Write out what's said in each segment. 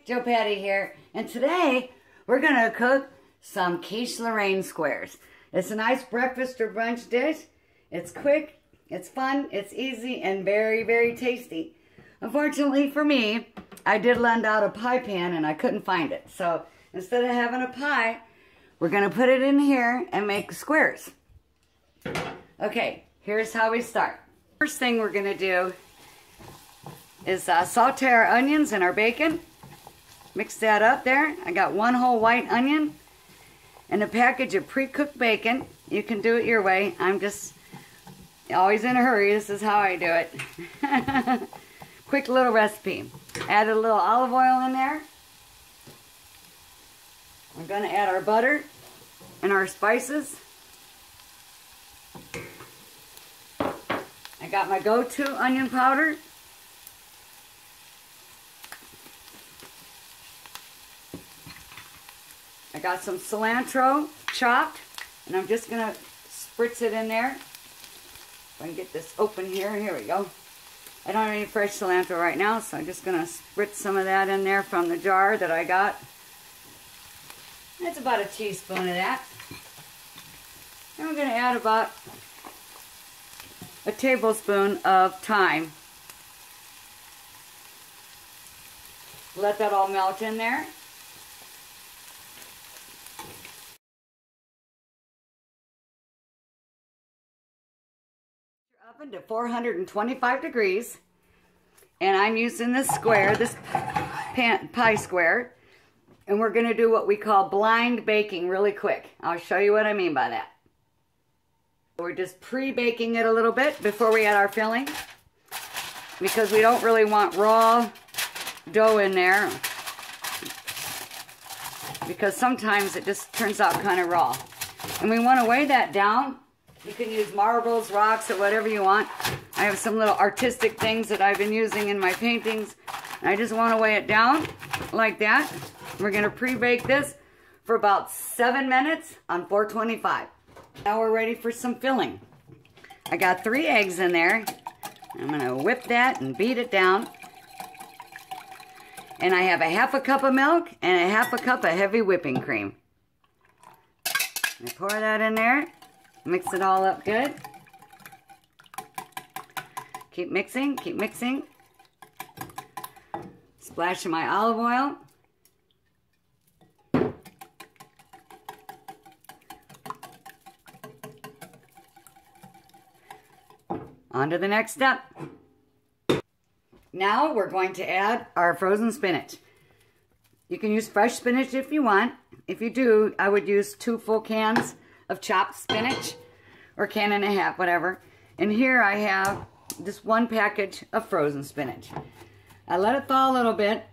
JoPaddy here, and today we're gonna cook some Quiche Lorraine squares. It's a nice breakfast or brunch dish. It's quick, it's fun, it's easy, and very, very tasty. Unfortunately for me, I did lend out a pie pan and I couldn't find it. So instead of having a pie, we're gonna put it in here and make squares. Okay, here's how we start. First thing we're gonna do is saute our onions and our bacon. Mix that up there. I got one whole white onion and a package of pre-cooked bacon. You can do it your way. I'm just always in a hurry. This is how I do it. Quick little recipe. Add a little olive oil in there. We're going to add our butter and our spices. I got my go-to onion powder. I got some cilantro chopped, and I'm just going to spritz it in there. If I can get this open here. Here we go. I don't have any fresh cilantro right now, so I'm just going to spritz some of that in there from the jar that I got. That's about a teaspoon of that. And we're going to add about a tablespoon of thyme. Let that all melt in there. Oven to 425 degrees, and I'm using this square, this pie square, and we're going to do what we call blind baking really quick. I'll show you what I mean by that. We're just pre-baking it a little bit before we add our filling, because we don't really want raw dough in there, because sometimes it just turns out kind of raw. And we want to weigh that down. You can use marbles, rocks, or whatever you want. I have some little artistic things that I've been using in my paintings. And I just want to weigh it down like that. We're going to pre-bake this for about 7 minutes on 425. Now we're ready for some filling. I got 3 eggs in there. I'm going to whip that and beat it down. And I have a half a cup of milk and a half a cup of heavy whipping cream. I pour that in there. Mix it all up good. Keep mixing, keep mixing. Splash of my olive oil. On to the next step. Now we're going to add our frozen spinach. You can use fresh spinach if you want. If you do, I would use 2 full cans of chopped spinach, or a can and a half, whatever. And here I have just 1 package of frozen spinach. I let it thaw a little bit,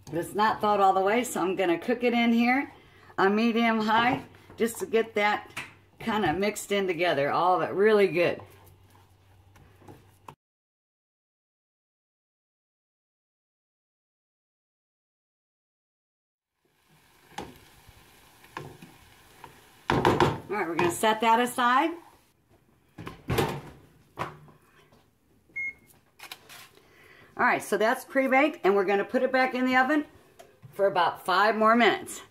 but it's not thawed all the way, so I'm gonna cook it in here on medium high, just to get that kind of mixed in together, all of it really good. All right, we're going to set that aside. All right, so that's pre-baked, and we're going to put it back in the oven for about 5 more minutes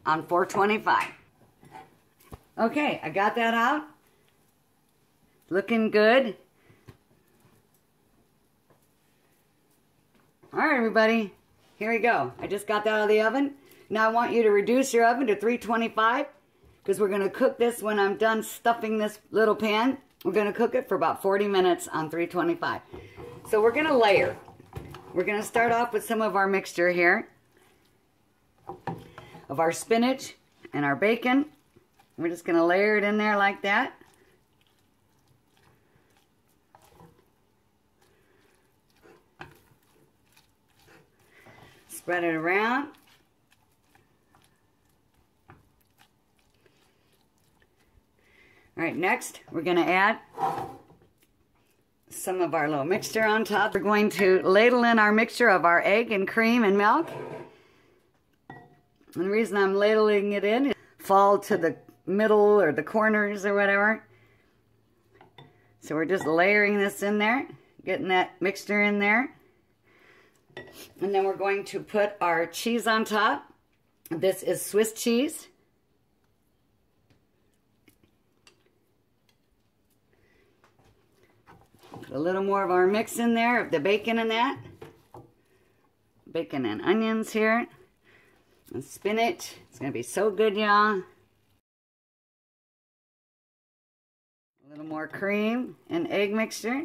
on 425. Okay, I got that out. Looking good. All right, everybody, here we go. I just got that out of the oven. Now I want you to reduce your oven to 325. Because we're going to cook this when I'm done stuffing this little pan. We're going to cook it for about 40 minutes on 325. So we're going to layer. We're going to start off with some of our mixture here. Of our spinach and our bacon. We're just going to layer it in there like that. Spread it around. All right, next we're going to add some of our little mixture on top. We're going to ladle in our mixture of our egg and cream and milk. And the reason I'm ladling it in is fall to the middle or the corners or whatever. So we're just layering this in there, getting that mixture in there. And then we're going to put our cheese on top. This is Swiss cheese. Put a little more of our mix in there of the bacon and that. Bacon and onions here. And spinach. It's going to be so good, y'all. A little more cream and egg mixture.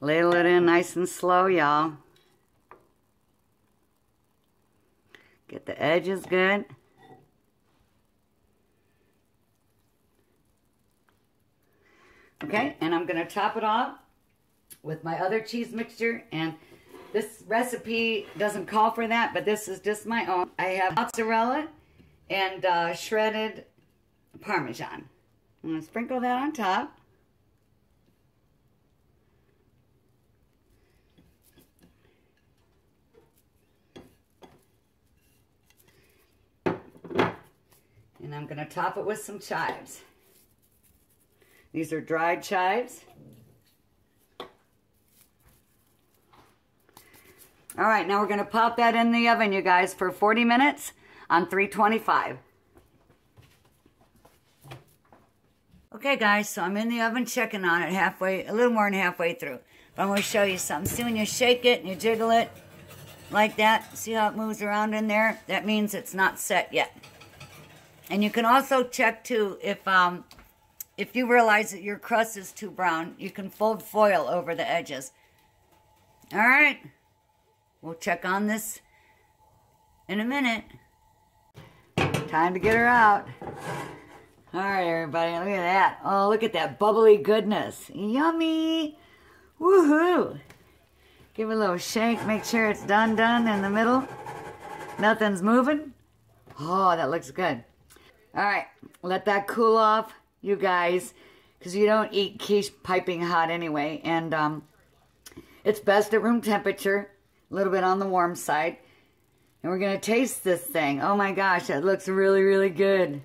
Ladle it in nice and slow, y'all. Get the edges good. Okay, and I'm going to top it off with my other cheese mixture. And this recipe doesn't call for that, but this is just my own. I have mozzarella and shredded Parmesan. I'm going to sprinkle that on top. And I'm going to top it with some chives. These are dried chives. All right, now we're going to pop that in the oven, you guys, for 40 minutes on 325. Okay, guys, so I'm in the oven checking on it halfway, a little more than halfway through. But I'm going to show you something. See when you shake it and you jiggle it like that? See how it moves around in there? That means it's not set yet. And you can also check, too, if you realize that your crust is too brown, you can fold foil over the edges. All right. We'll check on this in a minute. Time to get her out. All right, everybody, look at that. Oh, look at that bubbly goodness. Yummy. Woohoo. Give it a little shake. Make sure it's done in the middle. Nothing's moving. Oh, that looks good. All right, let that cool off, you guys, because you don't eat quiche piping hot anyway. And it's best at room temperature, a little bit on the warm side. And we're going to taste this thing. Oh my gosh, that looks really, really good.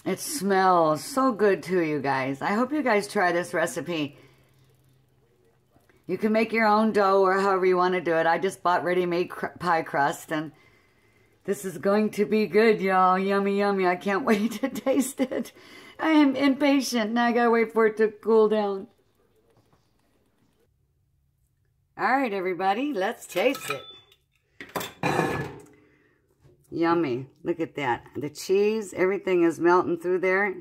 It smells so good too, you guys. I hope you guys try this recipe. You can make your own dough or however you want to do it. I just bought ready-made pie crust, and this is going to be good, y'all. Yummy, yummy. I can't wait to taste it. I am impatient. Now I gotta wait for it to cool down. All right, everybody. Let's taste it. Yummy. Look at that. The cheese, everything is melting through there.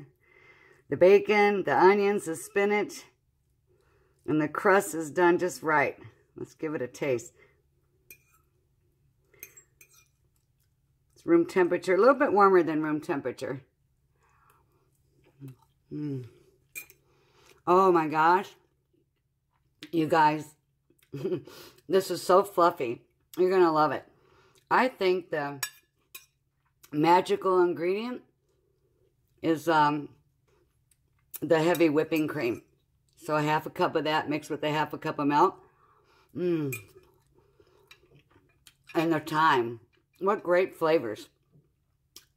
The bacon, the onions, the spinach, and the crust is done just right. Let's give it a taste. It's room temperature, a little bit warmer than room temperature. Oh my gosh. You guys, this is so fluffy. You're going to love it. I think the magical ingredient is the heavy whipping cream. So a half a cup of that mixed with a half a cup of milk. And the thyme. What great flavors.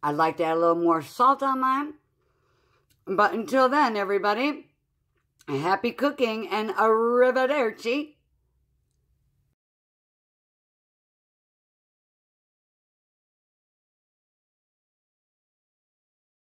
I'd like to add a little more salt on mine. But until then, everybody, happy cooking and arrivederci.